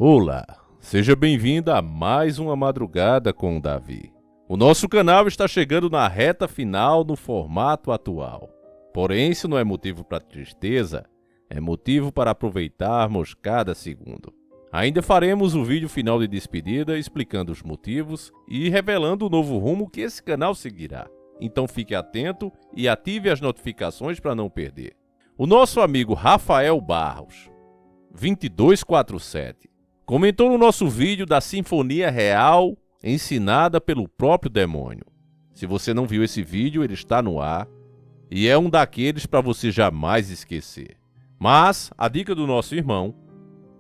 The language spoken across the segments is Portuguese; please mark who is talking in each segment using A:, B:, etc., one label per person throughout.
A: Olá, seja bem-vindo a mais uma madrugada com o Davi. O nosso canal está chegando na reta final no formato atual. Porém, isso não é motivo para tristeza, é motivo para aproveitarmos cada segundo. Ainda faremos o vídeo final de despedida explicando os motivos e revelando o novo rumo que esse canal seguirá. Então fique atento e ative as notificações para não perder. O nosso amigo Rafael Barros, 2247, comentou no nosso vídeo da Sinfonia Real ensinada pelo próprio demônio. Se você não viu esse vídeo, ele está no ar e é um daqueles para você jamais esquecer. Mas a dica do nosso irmão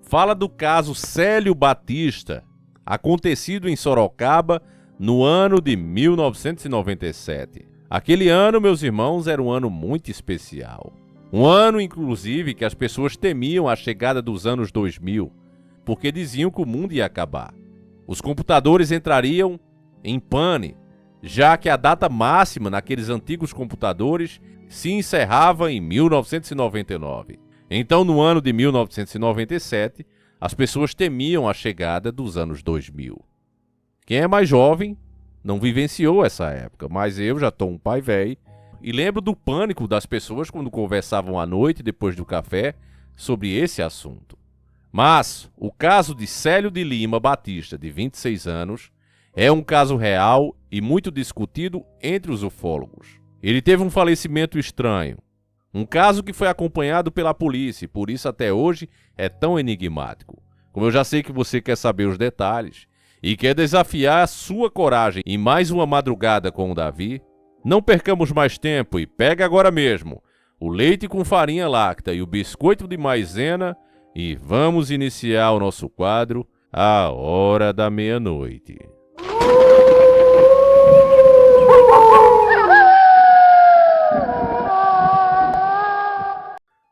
A: fala do caso Célio Batista, acontecido em Sorocaba no ano de 1997. Aquele ano, meus irmãos, era um ano muito especial. Um ano, inclusive, que as pessoas temiam a chegada dos anos 2000, porque diziam que o mundo ia acabar. Os computadores entrariam em pane, já que a data máxima naqueles antigos computadores se encerrava em 1999. Então, no ano de 1997, as pessoas temiam a chegada dos anos 2000. Quem é mais jovem não vivenciou essa época, mas eu já estou um pai velho e lembro do pânico das pessoas quando conversavam à noite depois do café sobre esse assunto. Mas o caso de Célio de Lima Batista, de 26 anos, é um caso real e muito discutido entre os ufólogos. Ele teve um falecimento estranho, um caso que foi acompanhado pela polícia e por isso até hoje é tão enigmático. Como eu já sei que você quer saber os detalhes e quer desafiar a sua coragem em mais uma madrugada com o Davi, não percamos mais tempo e pega agora mesmo o leite com farinha láctea e o biscoito de maisena e vamos iniciar o nosso quadro A Hora da Meia-Noite.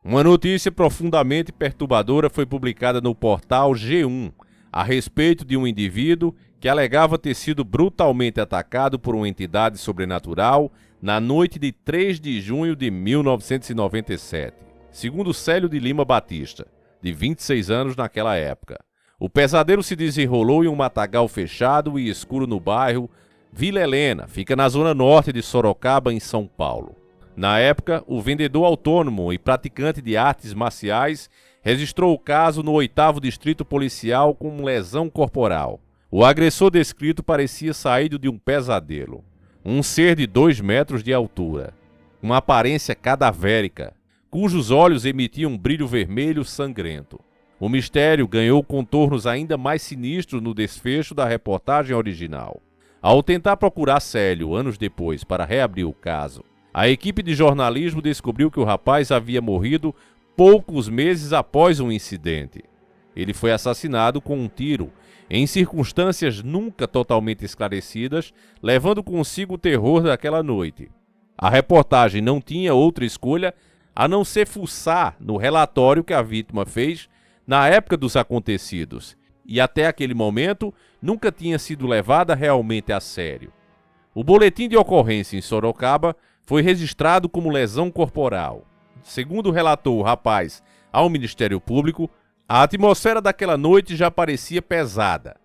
A: Uma notícia profundamente perturbadora foi publicada no portal G1 a respeito de um indivíduo que alegava ter sido brutalmente atacado por uma entidade sobrenatural na noite de 3 de junho de 1997, segundo Célio de Lima Batista, de 26 anos naquela época. O pesadelo se desenrolou em um matagal fechado e escuro no bairro Vila Helena, fica na zona norte de Sorocaba, em São Paulo. Na época, o vendedor autônomo e praticante de artes marciais registrou o caso no 8º Distrito Policial com lesão corporal. O agressor descrito parecia saído de um pesadelo. Um ser de 2 metros de altura, uma aparência cadavérica, cujos olhos emitiam um brilho vermelho sangrento. O mistério ganhou contornos ainda mais sinistros no desfecho da reportagem original. Ao tentar procurar Célio anos depois para reabrir o caso, a equipe de jornalismo descobriu que o rapaz havia morrido poucos meses após um incidente. Ele foi assassinado com um tiro, em circunstâncias nunca totalmente esclarecidas, levando consigo o terror daquela noite. A reportagem não tinha outra escolha a não ser fuçar no relatório que a vítima fez na época dos acontecidos, e até aquele momento nunca tinha sido levada realmente a sério. O boletim de ocorrência em Sorocaba foi registrado como lesão corporal. Segundo relatou o rapaz ao Ministério Público, a atmosfera daquela noite já parecia pesada.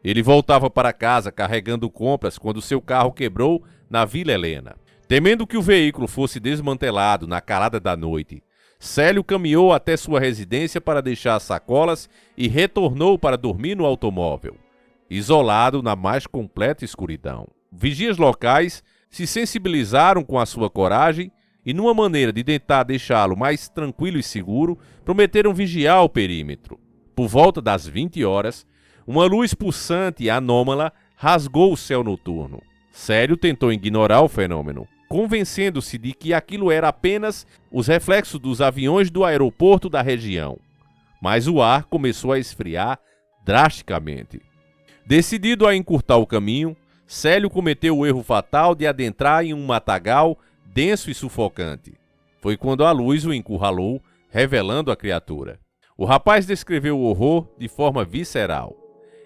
A: Ele voltava para casa carregando compras quando seu carro quebrou na Vila Helena. Temendo que o veículo fosse desmantelado na calada da noite, Célio caminhou até sua residência para deixar as sacolas e retornou para dormir no automóvel, isolado na mais completa escuridão. Vigias locais se sensibilizaram com a sua coragem e, numa maneira de tentar deixá-lo mais tranquilo e seguro, prometeram vigiar o perímetro. Por volta das 20 horas, uma luz pulsante e anômala rasgou o céu noturno. Célio tentou ignorar o fenômeno, convencendo-se de que aquilo era apenas os reflexos dos aviões do aeroporto da região. Mas o ar começou a esfriar drasticamente. Decidido a encurtar o caminho, Célio cometeu o erro fatal de adentrar em um matagal denso e sufocante. Foi quando a luz o encurralou, revelando a criatura. O rapaz descreveu o horror de forma visceral.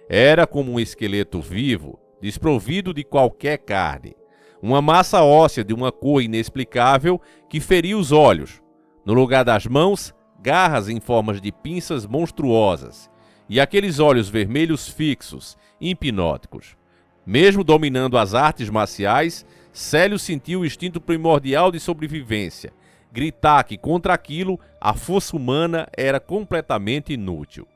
A: Era como um esqueleto vivo, desprovido de qualquer carne. Uma massa óssea de uma cor inexplicável que feria os olhos. No lugar das mãos, garras em formas de pinças monstruosas. e aqueles olhos vermelhos fixos, hipnóticos. Mesmo dominando as artes marciais, Célio sentiu o instinto primordial de sobrevivência, gritar que contra aquilo a força humana era completamente inútil.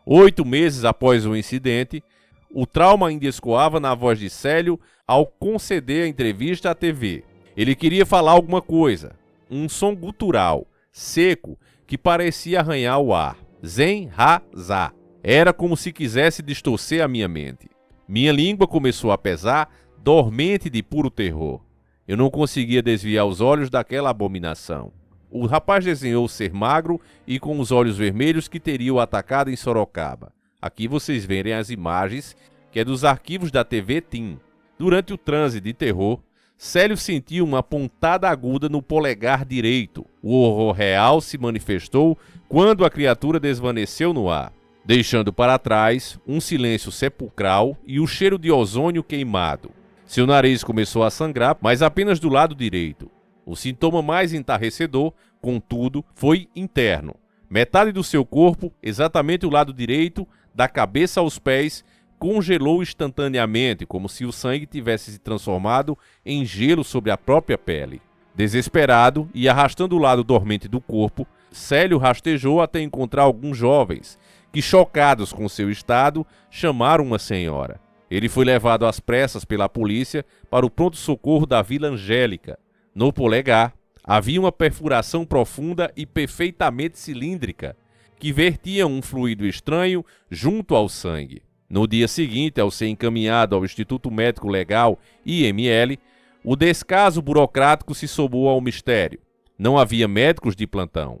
A: 8 meses após o incidente, o trauma ainda escoava na voz de Célio ao conceder a entrevista à TV. Ele queria falar alguma coisa, um som gutural, seco, que parecia arranhar o ar. Zen, ha, za. Era como se quisesse distorcer a minha mente. Minha língua começou a pesar, dormente de puro terror. Eu não conseguia desviar os olhos daquela abominação. O rapaz desenhou ser magro e com os olhos vermelhos que teria o atacado em Sorocaba. Aqui vocês verem as imagens, que é dos arquivos da TV TIM. Durante o transe de terror, Célio sentiu uma pontada aguda no polegar direito. O horror real se manifestou quando a criatura desvaneceu no ar, deixando para trás um silêncio sepulcral e o cheiro de ozônio queimado. Seu nariz começou a sangrar, mas apenas do lado direito. O sintoma mais entarrecedor, contudo, foi interno. Metade do seu corpo, exatamente o lado direito, da cabeça aos pés, congelou instantaneamente, como se o sangue tivesse se transformado em gelo sobre a própria pele. Desesperado e arrastando o lado dormente do corpo, Célio rastejou até encontrar alguns jovens, que, chocados com seu estado, chamaram uma senhora. Ele foi levado às pressas pela polícia para o pronto-socorro da Vila Angélica. No polegar, havia uma perfuração profunda e perfeitamente cilíndrica, que vertia um fluido estranho junto ao sangue. No dia seguinte, ao ser encaminhado ao Instituto Médico Legal, IML, o descaso burocrático se somou ao mistério. Não havia médicos de plantão.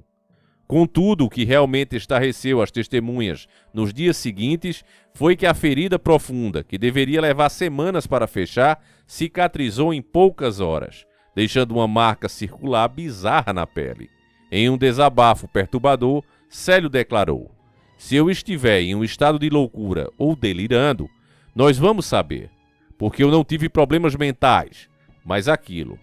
A: Contudo, o que realmente estarreceu as testemunhas nos dias seguintes foi que a ferida profunda, que deveria levar semanas para fechar, cicatrizou em poucas horas, deixando uma marca circular bizarra na pele. Em um desabafo perturbador, Célio declarou: "Se eu estiver em um estado de loucura ou delirando, nós vamos saber, porque eu não tive problemas mentais, mas aquilo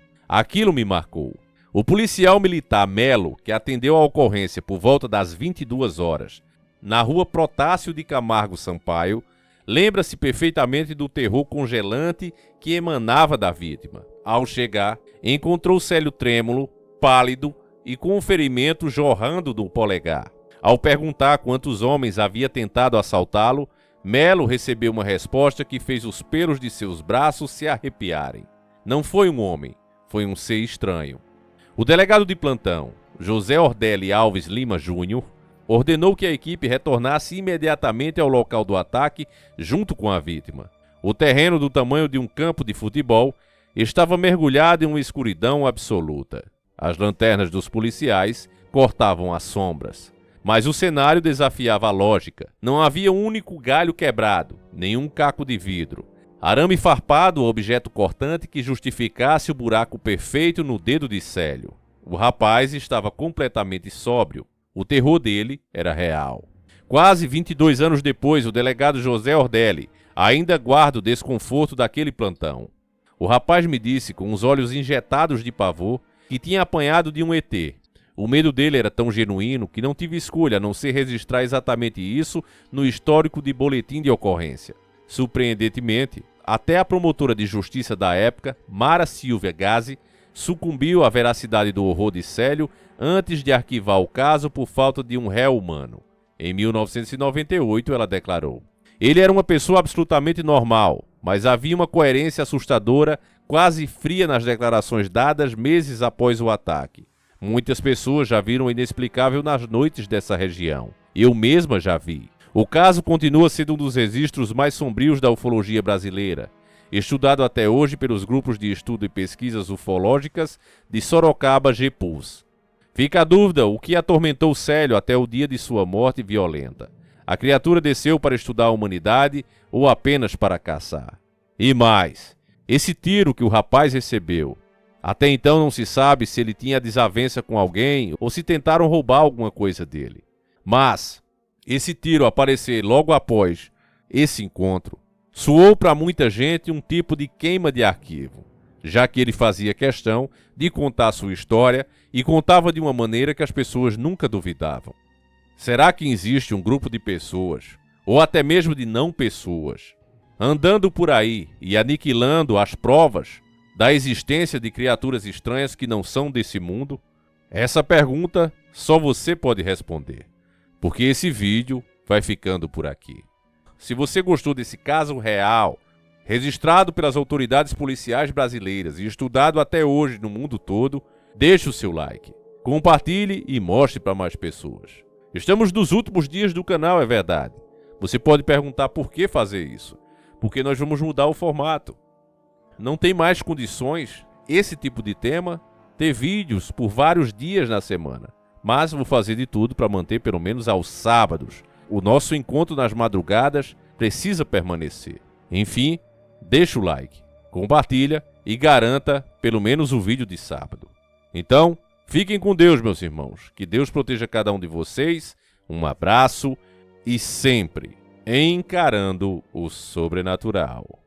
A: me marcou." O policial militar Melo, que atendeu a ocorrência por volta das 22 horas, na rua Protásio de Camargo Sampaio, lembra-se perfeitamente do terror congelante que emanava da vítima. Ao chegar, encontrou Célio trêmulo, pálido e com um ferimento jorrando do polegar. Ao perguntar quantos homens havia tentado assaltá-lo, Melo recebeu uma resposta que fez os pelos de seus braços se arrepiarem. Não foi um homem, foi um ser estranho. O delegado de plantão, José Ordelli Alves Lima Júnior, ordenou que a equipe retornasse imediatamente ao local do ataque junto com a vítima. O terreno, do tamanho de um campo de futebol, estava mergulhado em uma escuridão absoluta. As lanternas dos policiais cortavam as sombras. Mas o cenário desafiava a lógica. Não havia um único galho quebrado, nenhum caco de vidro. Arame farpado, objeto cortante que justificasse o buraco perfeito no dedo de Célio. O rapaz estava completamente sóbrio. O terror dele era real. Quase 22 anos depois, o delegado José Ordelli ainda guarda o desconforto daquele plantão. O rapaz me disse, com os olhos injetados de pavor, que tinha apanhado de um ET. O medo dele era tão genuíno que não tive escolha a não ser registrar exatamente isso no histórico de boletim de ocorrência. Surpreendentemente, até a promotora de justiça da época, Mara Silvia Gazi, sucumbiu à veracidade do horror de Célio antes de arquivar o caso por falta de um réu humano. Em 1998, ela declarou: "Ele era uma pessoa absolutamente normal, mas havia uma coerência assustadora, quase fria nas declarações dadas meses após o ataque. Muitas pessoas já viram o inexplicável nas noites dessa região. Eu mesma já vi. O caso continua sendo um dos registros mais sombrios da ufologia brasileira, estudado até hoje pelos grupos de estudo e pesquisas ufológicas de Sorocaba GPUS. Fica a dúvida o que atormentou Célio até o dia de sua morte violenta. A criatura desceu para estudar a humanidade ou apenas para caçar? E mais, esse tiro que o rapaz recebeu. Até então não se sabe se ele tinha desavença com alguém ou se tentaram roubar alguma coisa dele. Mas esse tiro aparecer logo após esse encontro soou para muita gente um tipo de queima de arquivo, já que ele fazia questão de contar sua história e contava de uma maneira que as pessoas nunca duvidavam. Será que existe um grupo de pessoas, ou até mesmo de não pessoas, andando por aí e aniquilando as provas da existência de criaturas estranhas que não são desse mundo? Essa pergunta só você pode responder, porque esse vídeo vai ficando por aqui. Se você gostou desse caso real, registrado pelas autoridades policiais brasileiras e estudado até hoje no mundo todo, deixe o seu like, compartilhe e mostre para mais pessoas. Estamos nos últimos dias do canal, é verdade. Você pode perguntar por que fazer isso. Porque nós vamos mudar o formato. Não tem mais condições, esse tipo de tema, ter vídeos por vários dias na semana. Mas vou fazer de tudo para manter pelo menos aos sábados. O nosso encontro nas madrugadas precisa permanecer. Enfim, deixa o like, compartilha e garanta pelo menos o vídeo de sábado. Então, fiquem com Deus, meus irmãos. Que Deus proteja cada um de vocês. Um abraço e sempre encarando o sobrenatural.